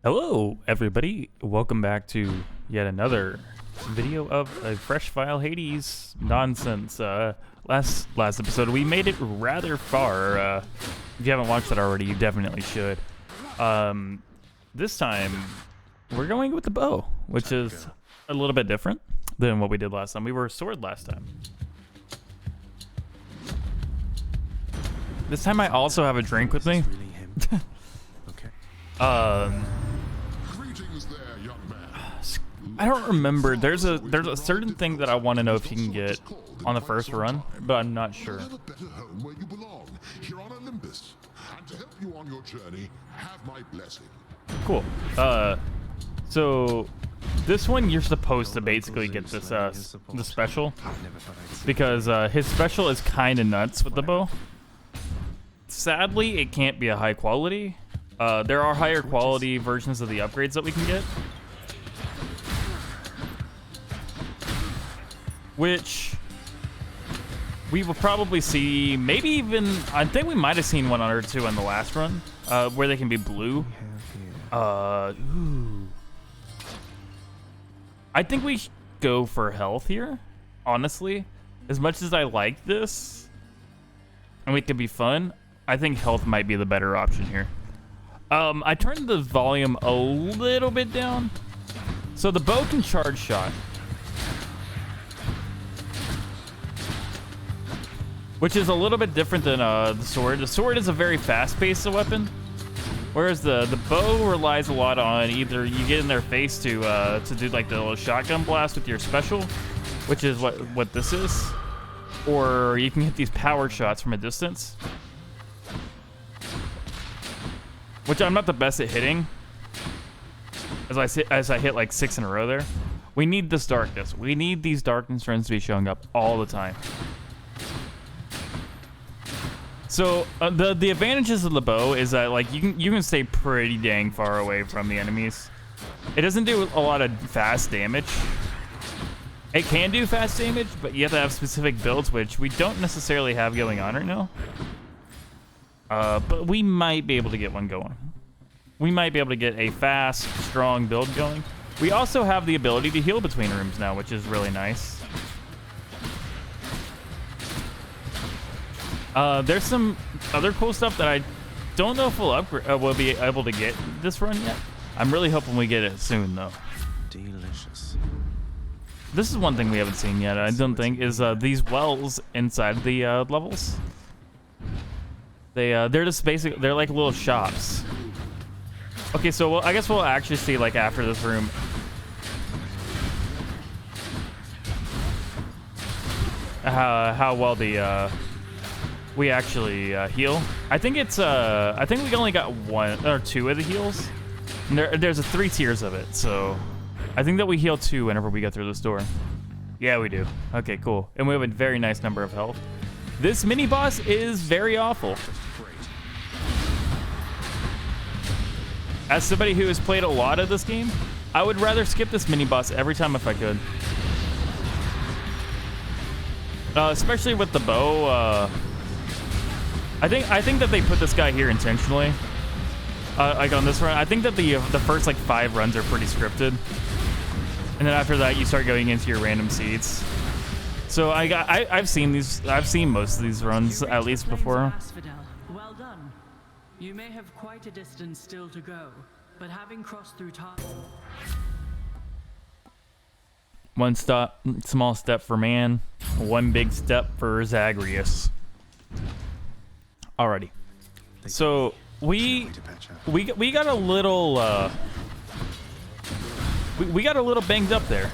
Hello, everybody. Welcome back to yet another video of a fresh file Hades nonsense. Last episode, we made it rather far. If you haven't watched that already, you definitely should. This time, we're going with the bow, which is a little bit different than what we did last time. We were sword last time. This time, I also have a drink with me. I don't remember. There's a certain thing that I want to know if you can get on the first run, but I'm not sure. Have a better home where you belong, here on Olympus. And to help you on your journey, have my blessing. Cool. So this one you're supposed to basically get this the special, because his special is kind of nuts with the bow. Sadly, it can't be a high quality. There are higher quality versions of the upgrades that we can get, which we will probably see. Maybe even, I think we might have seen one or two in the last run, where they can be blue. Ooh. I think we should go for health here, honestly. As much as I like this, and it could be fun, I think health might be the better option here. I turned the volume a little bit down. So the bow can charge shot, which is a little bit different than the sword. The sword is a very fast-paced weapon, whereas the bow relies a lot on either you get in their face to do like the little shotgun blast with your special, which is what this is, or you can hit these power shots from a distance, which I'm not the best at hitting, as I hit like 6 in a row there. We need this darkness. We need these darkness runs to be showing up all the time. So the advantages of the bow is that like you can stay pretty dang far away from the enemies. It doesn't do a lot of fast damage. It can do fast damage, but you have to have specific builds, which we don't necessarily have going on right now. But we might be able to get one going. We might be able to get a fast, strong build going. We also have the ability to heal between rooms now, which is really nice. There's some other cool stuff that I don't know if we'll be able to get this run yet. I'm really hoping we get it soon, though. Delicious. This is one thing we haven't seen yet, I don't think, is these wells inside the levels. They're just they're like little shops. Okay, so I guess we'll actually see like after this room. How well we actually heal. I think it's I think we only got 1 or 2 of the heals. And there's 3 tiers of it, so I think that we heal 2 whenever we get through this door. Yeah, we do. Okay, cool. And we have a very nice number of health. This mini boss is very awful. As somebody who has played a lot of this game, I would rather skip this mini boss every time if I could. Especially with the bow. I think that they put this guy here intentionally. Like on this run, I think that the first like 5 runs are pretty scripted, and then after that you start going into your random seeds. So I've seen most of these runs at least before. Well done. You may have quite a distance still to go, but having crossed through time. One small step for man, 1 big step for Zagreus. Alrighty. So we got a little we got a little banged up there.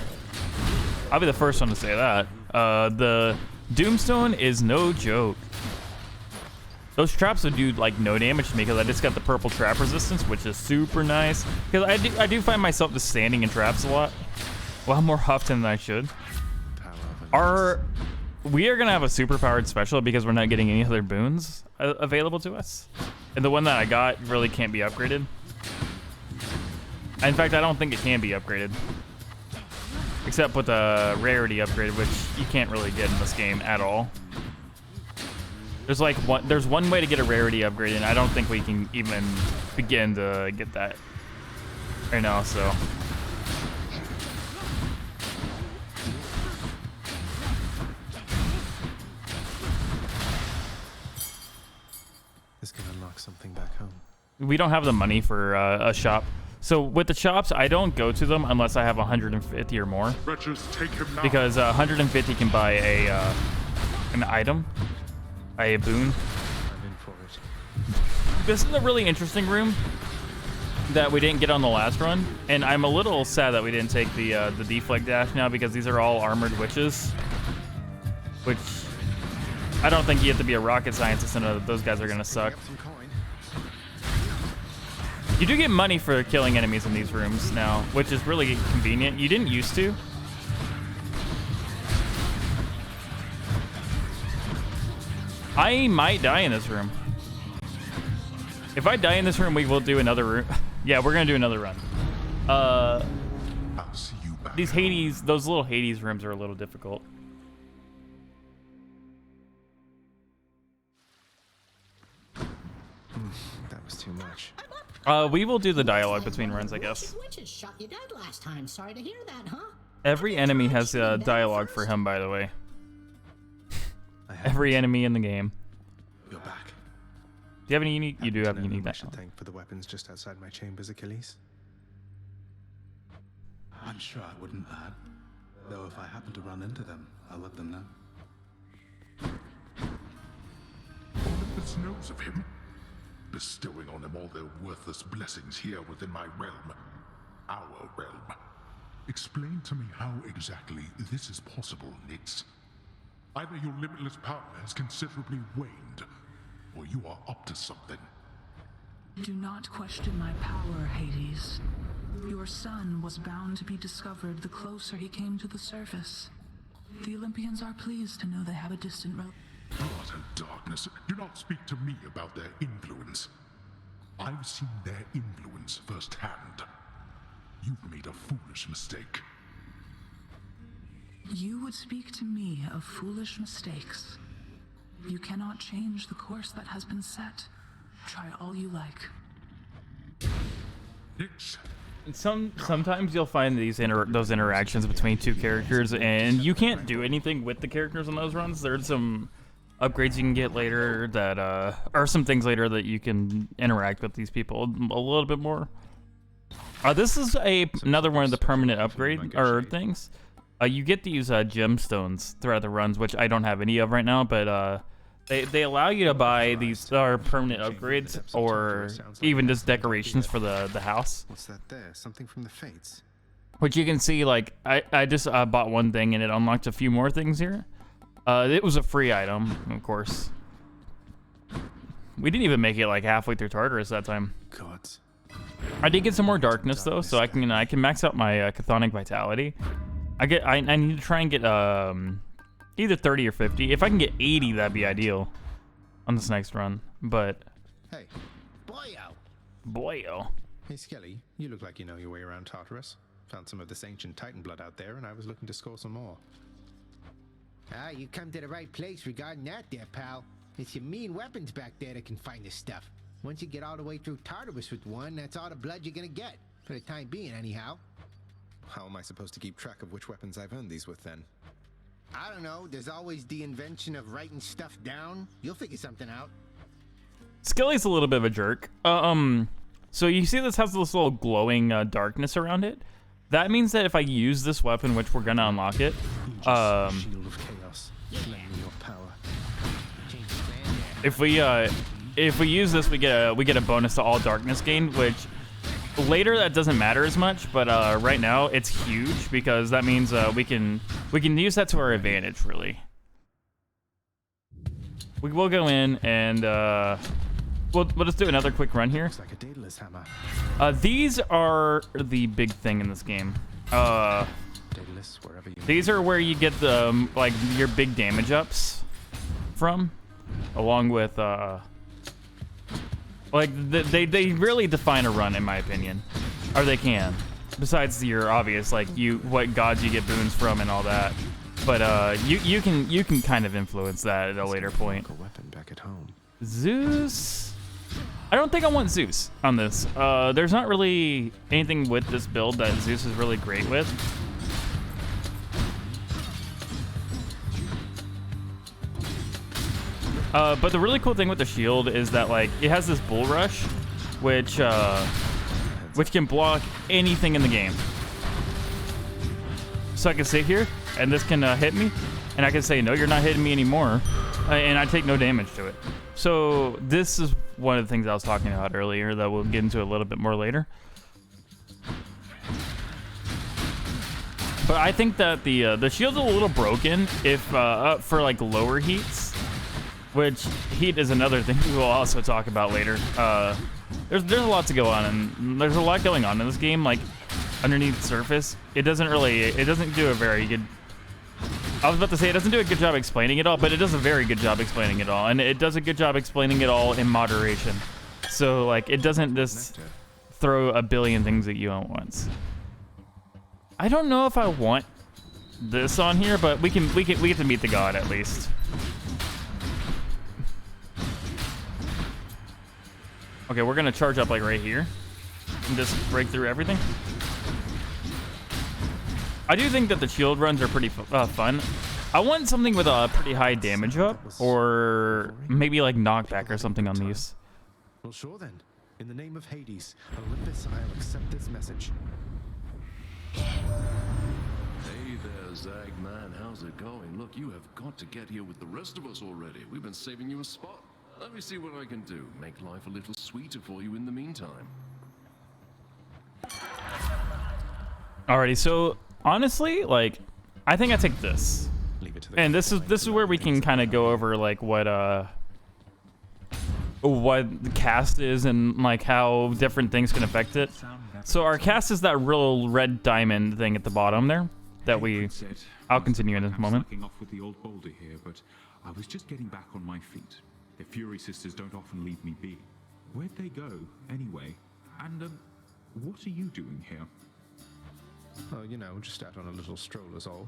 I'll be the first one to say that. The Doomstone is no joke. Those traps would do like no damage to me because I just got the purple trap resistance, which is super nice. Because I do find myself just standing in traps a lot. Well, more often than I should. We are gonna have a super powered special because we're not getting any other boons available to us, and the one that I got really can't be upgraded. In fact, I don't think it can be upgraded, except with a rarity upgrade, which you can't really get in this game at all. There's one way to get a rarity upgrade, and I don't think we can even begin to get that. right now, so. This can unlock something back home. We don't have the money for a shop. So with the shops, I don't go to them unless I have 150 or more. Take him now. Because 150 can buy a an item, a boon. I'm in for it. This is a really interesting room that we didn't get on the last run, and I'm a little sad that we didn't take the deflect dash now, because these are all armored witches, which I don't think you have to be a rocket scientist to know that those guys are gonna suck. You do get money for killing enemies in these rooms now, which is really convenient. You didn't used to. I might die in this room. If I die in this room, we will do another room. Yeah, we're gonna do another run. I'll see you back. These Hades, those little Hades rooms are a little difficult. That was too much. We will do the dialogue between runs, I guess. Witches shot you dead last time. Sorry to hear that, huh? Every enemy has dialogue for him, by the way. Every enemy in the game. You're back. Do you have any unique? You do have I unique. I should thank for the weapons just outside my chambers, Achilles. I'm sure I wouldn't, lad. Though if I happen to run into them, I'll let them know. Olympus knows of him, bestowing on him all their worthless blessings here within my realm. Our realm. Explain to me how exactly this is possible, Nix. Either your limitless power has considerably waned, or you are up to something. Do not question my power, Hades. Your son was bound to be discovered the closer he came to the surface. The Olympians are pleased to know they have a distant relative. Utter darkness. Do not speak to me about their influence. I've seen their influence firsthand. You've made a foolish mistake. You would speak to me of foolish mistakes. You cannot change the course that has been set. Try all you like. Nix. Sometimes you'll find those interactions between two characters, and you can't do anything with the characters on those runs. There's some upgrades you can get later that or some things later that you can interact with these people a little bit more. This is another one of the permanent upgrade or things. You get these gemstones throughout the runs, which I don't have any of right now, but they allow you to buy these permanent upgrades or even just decorations for the house. What's that there? Something from the Fates. Which you can see, like, I just bought one thing and it unlocked a few more things here. It was a free item, of course. We didn't even make it like halfway through Tartarus that time. Gods. I did get some more darkness though, so I can max out my chthonic vitality. I need to try and get either 30 or 50. If I can get 80, that'd be ideal on this next run. But Hey, boyo. hey Skelly, you look like you know your way around Tartarus. Found some of this ancient Titan blood out there, and I was looking to score some more. Ah, you come to the right place regarding that there, pal. It's your mean weapons back there that can find this stuff. Once you get all the way through Tartarus with one, that's all the blood you're gonna get. For the time being, anyhow. How am I supposed to keep track of which weapons I've earned these with, then? I don't know, there's always the invention of writing stuff down. You'll figure something out. Skelly's a little bit of a jerk. So you see this has this little glowing darkness around it? That means that if I use this weapon, which we're gonna unlock it, Shield of Chaos. Lend me your power. Change the plan there. if we use this, we get a bonus to all darkness gain, which later that doesn't matter as much, but right now it's huge because that means we can use that to our advantage, really. We will go in and we'll just do another quick run here. Looks like a Daedalus hammer. These are the big thing in this game. Daedalus, wherever you. These are where you get the like your big damage ups from, along with like they really define a run in my opinion, or they can. Besides your obvious like what gods you get boons from and all that, but you can kind of influence that at a later point. A weapon back at home. Zeus. I don't think I want Zeus on this. There's not really anything with this build that Zeus is really great with. But the really cool thing with the shield is that like it has this bull rush, which can block anything in the game. So I can sit here and this can hit me, and I can say, no, you're not hitting me anymore, and I take no damage to it. So this is one of the things I was talking about earlier that we'll get into a little bit more later. But I think that the shield's a little broken if for like lower heats, which heat is another thing we'll also talk about later. There's a lot to go on, and there's a lot going on in this game. Like underneath the surface, it doesn't do a very good. I was about to say it doesn't do a good job explaining it all, but it does a very good job explaining it all, and it does a good job explaining it all in moderation. So like it doesn't just throw a billion things at you at once. I don't know if I want this on here, but we get to meet the god at least. Okay, we're gonna charge up like right here and just break through everything. I do think that the shield runs are pretty fun. I want something with a pretty high damage up, or maybe like knockback or something on these. Well, sure then. In the name of Hades, Olympus, I'll accept this message. Hey there, Zagman. How's it going? Look, you have got to get here with the rest of us already. We've been saving you a spot. Let me see what I can do. Make life a little sweeter for you in the meantime. Alrighty, so honestly, like, I think I take this. And this is where we can kind of go over like what the cast is and like how different things can affect it. So our cast is that real red diamond thing at the bottom there that I'll continue in this moment. Off with the old boulder here, but I was just getting back on my feet. The Fury Sisters don't often leave me be. Where'd they go, anyway? And, what are you doing here? Oh, you know, just out on a little stroll is all.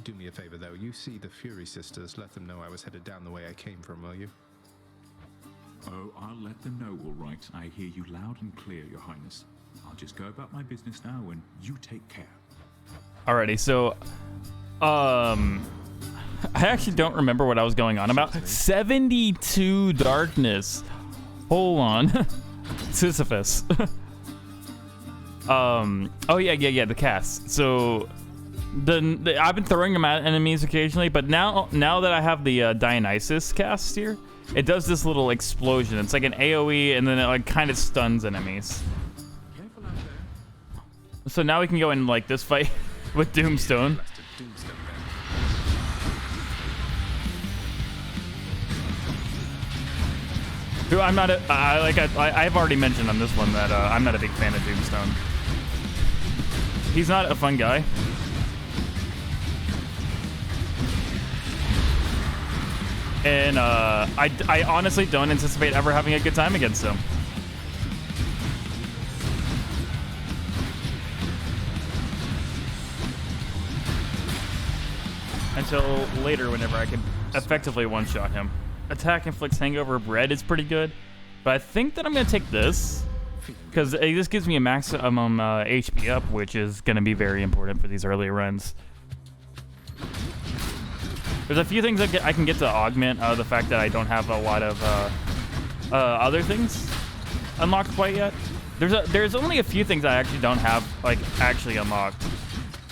Do me a favor, though. You see the Fury Sisters, let them know I was headed down the way I came from, will you? Oh, I'll let them know, all right. I hear you loud and clear, Your Highness. I'll just go about my business now, and you take care. Alrighty, so, I actually don't remember what I was going on about. 72 darkness. Hold on. Sisyphus. Oh yeah, the cast. So I've been throwing them at enemies occasionally, but now that I have the Dionysus cast here, it does this little explosion. It's like an AoE, and then it like kind of stuns enemies. So now we can go in like this fight with Doomstone. Who I'm not I've already mentioned on this one that I'm not a big fan of Doomstone. He's not a fun guy. And I honestly don't anticipate ever having a good time against him. Until later, whenever I can effectively one-shot him. Attack inflicts hangover red is pretty good, but I think that I'm gonna take this because this gives me a maximum HP up, which is gonna be very important for these early runs. There's a few things that I can get to augment the fact that I don't have a lot of other things unlocked quite yet. There's only a few things I actually don't have like actually unlocked.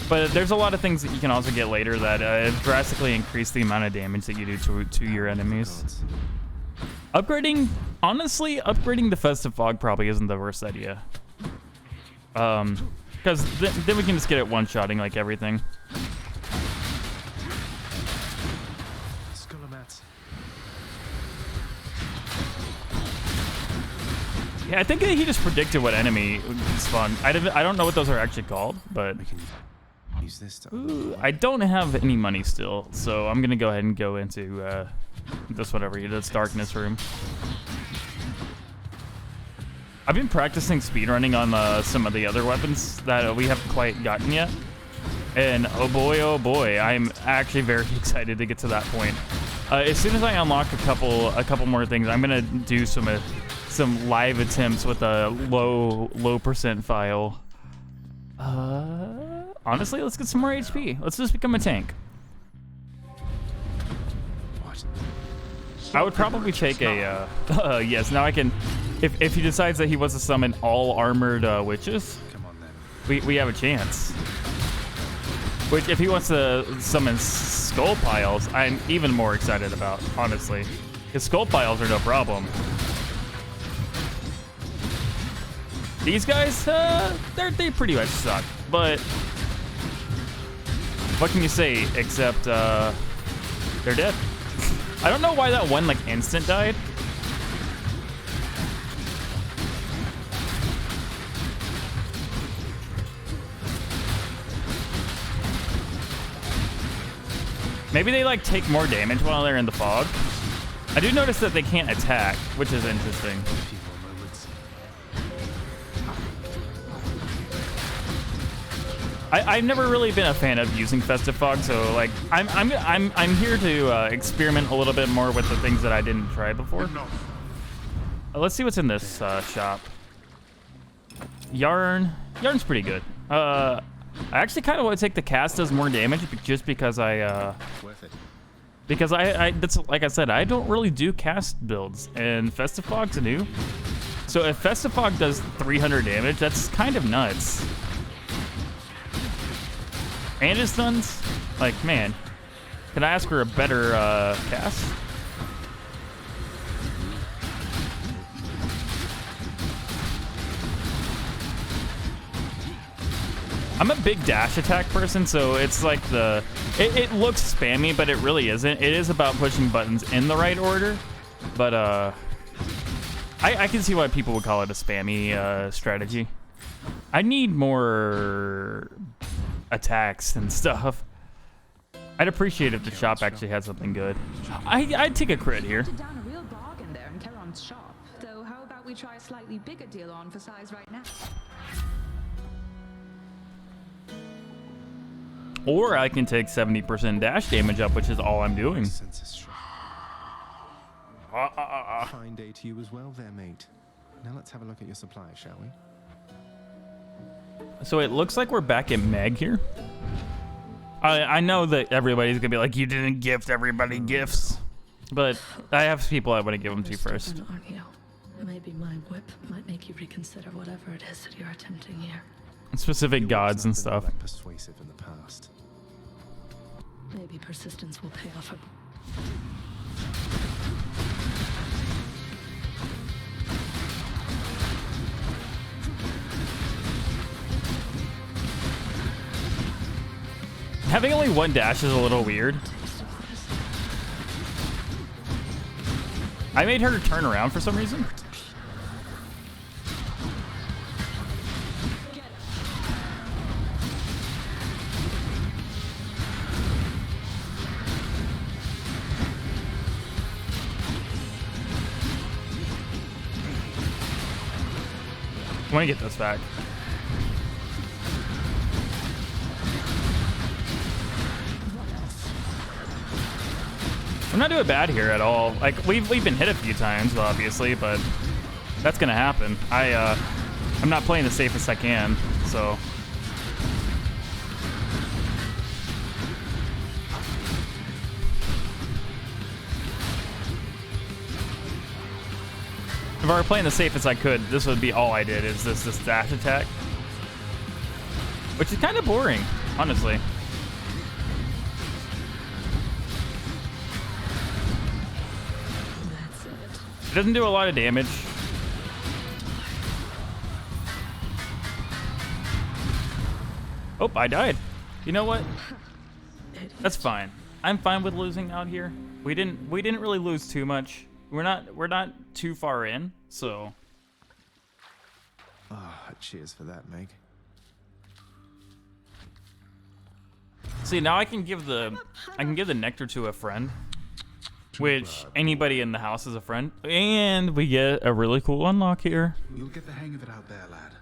But there's a lot of things that you can also get later that drastically increase the amount of damage that you do to your enemies. Honestly, upgrading the Festive Fog probably isn't the worst idea. Because then we can just get it one-shotting like everything. Yeah, I think he just predicted what enemy would spawn. I don't know what those are actually called, but... Ooh, I don't have any money still, so I'm gonna go ahead and go into this whatever here, this darkness room. I've been practicing speedrunning on some of the other weapons that we haven't quite gotten yet, and oh boy, I'm actually very excited to get to that point. As soon as I unlock a couple more things, I'm gonna do some some live attempts with a low percent file. Honestly, let's get some more HP. Let's just become a tank. What? I would probably take a yes. Now I can, if he decides that he wants to summon all armored witches, Come on then. we have a chance. Which, if he wants to summon skull piles, I'm even more excited about, honestly. Because skull piles are no problem. These guys, they pretty much suck. But what can you say except they're dead? I don't know why that one like instant died. Maybe they like take more damage while they're in the fog. I do notice that they can't attack, which is interesting. I've never really been a fan of using Festive Fog, so like I'm here to experiment a little bit more with the things that I didn't try before. Let's see what's in this shop. Yarn's pretty good. I actually kind of want to take the cast does more damage just because Worth it. because that's like I said, I don't really do cast builds, and Festive Fog's new. So if Festive Fog does 300 damage, that's kind of nuts. And his stuns, like, man, can I ask for a better cast? I'm a big dash attack person, so it's like it looks spammy, but it really isn't. It is about pushing buttons in the right order, but I can see why people would call it a spammy strategy. I need more attacks and stuff. I'd appreciate if the shop actually had something good. I'd take a crit here. Down a real bargain there in Charon's shop. Though how about we try a slightly bigger deal on for size right now? Or I can take 70% dash damage up, which is all I'm doing. Fine day to you as well there, mate. Now let's have a look at your supplies, shall we? So it looks like we're back at Meg here. I know that everybody's gonna be like, you didn't gift everybody gifts, but I have people I want to give them to first. Aren't you? Maybe my whip might make you reconsider whatever it is that you're attempting here. Specific gods and stuff. Like persuasive in the past. Maybe persistence will pay off. Having only one dash is a little weird. I made her turn around for some reason. I want to get this back. I'm not doing bad here at all. Like we've been hit a few times, obviously, but that's gonna happen. I'm not playing the safest I can, so. If I were playing the safest I could, this would be all I did, is this dash attack. Which is kind of boring, honestly. That's it. It doesn't do a lot of damage. Oh, I died. You know what? That's fine. I'm fine with losing out here. We didn't really lose too much. We're not too far in, so. Cheers for that, Meg. See, now I can give the nectar to a friend, which anybody in the house is a friend, and we get a really cool unlock here. You'll get the hang of it out there, lad.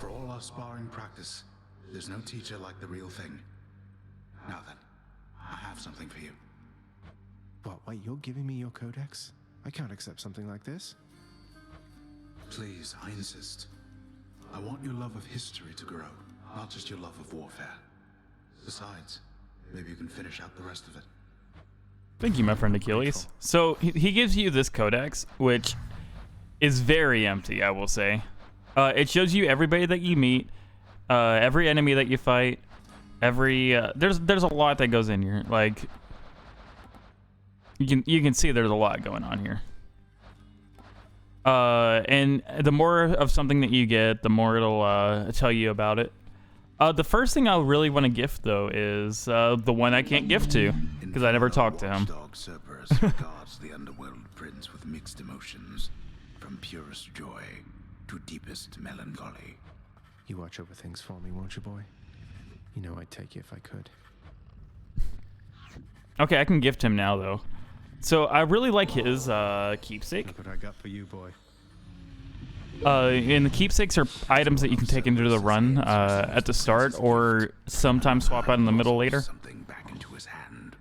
For all our sparring practice, there's no teacher like the real thing. Now then, I have something for you. What, wait, you're giving me your codex? I can't accept something like this. Please, I insist. I want your love of history to grow, not just your love of warfare. Besides, maybe you can finish out the rest of it. Thank you, my friend Achilles. So he gives you this codex, which is very empty, I will say. It shows you everybody that you meet, every enemy that you fight, there's a lot that goes in here. Like you can see there's a lot going on here. And the more of something that you get, the more it'll tell you about it. The first thing I really want to gift, though, is the one I can't gift to, because I never talked to him. Watchdog Cerberus regards the underworld prince with mixed emotions, from purest joy to deepest melancholy. You watch over things for me, won't you, boy? You know I'd take you if I could. Okay, I can gift him now, though. So I really like his keepsake. Look what I got for you, boy. And the keepsakes are items that you can take into the run at the start, or sometimes swap out in the middle later. Something back into his hand.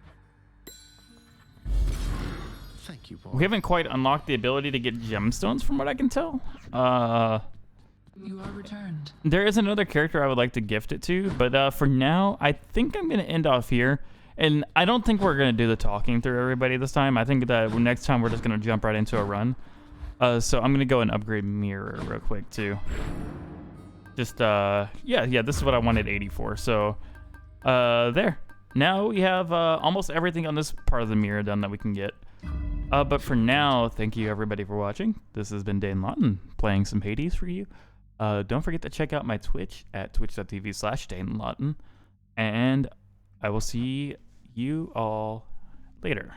Thank you, boy. We haven't quite unlocked the ability to get gemstones, from what I can tell. You are returned. There is another character I would like to gift it to, but for now, I think I'm going to end off here. And I don't think we're going to do the talking through everybody this time. I think that next time we're just going to jump right into a run. So I'm going to go and upgrade Mirror real quick, too. Just, yeah, this is what I wanted 80 for. So, there. Now we have almost everything on this part of the mirror done that we can get. But for now, thank you everybody for watching. This has been Dane Lawton playing some Hades for you. Don't forget to check out my Twitch at twitch.tv/Dane Lawton. And I will see you all later.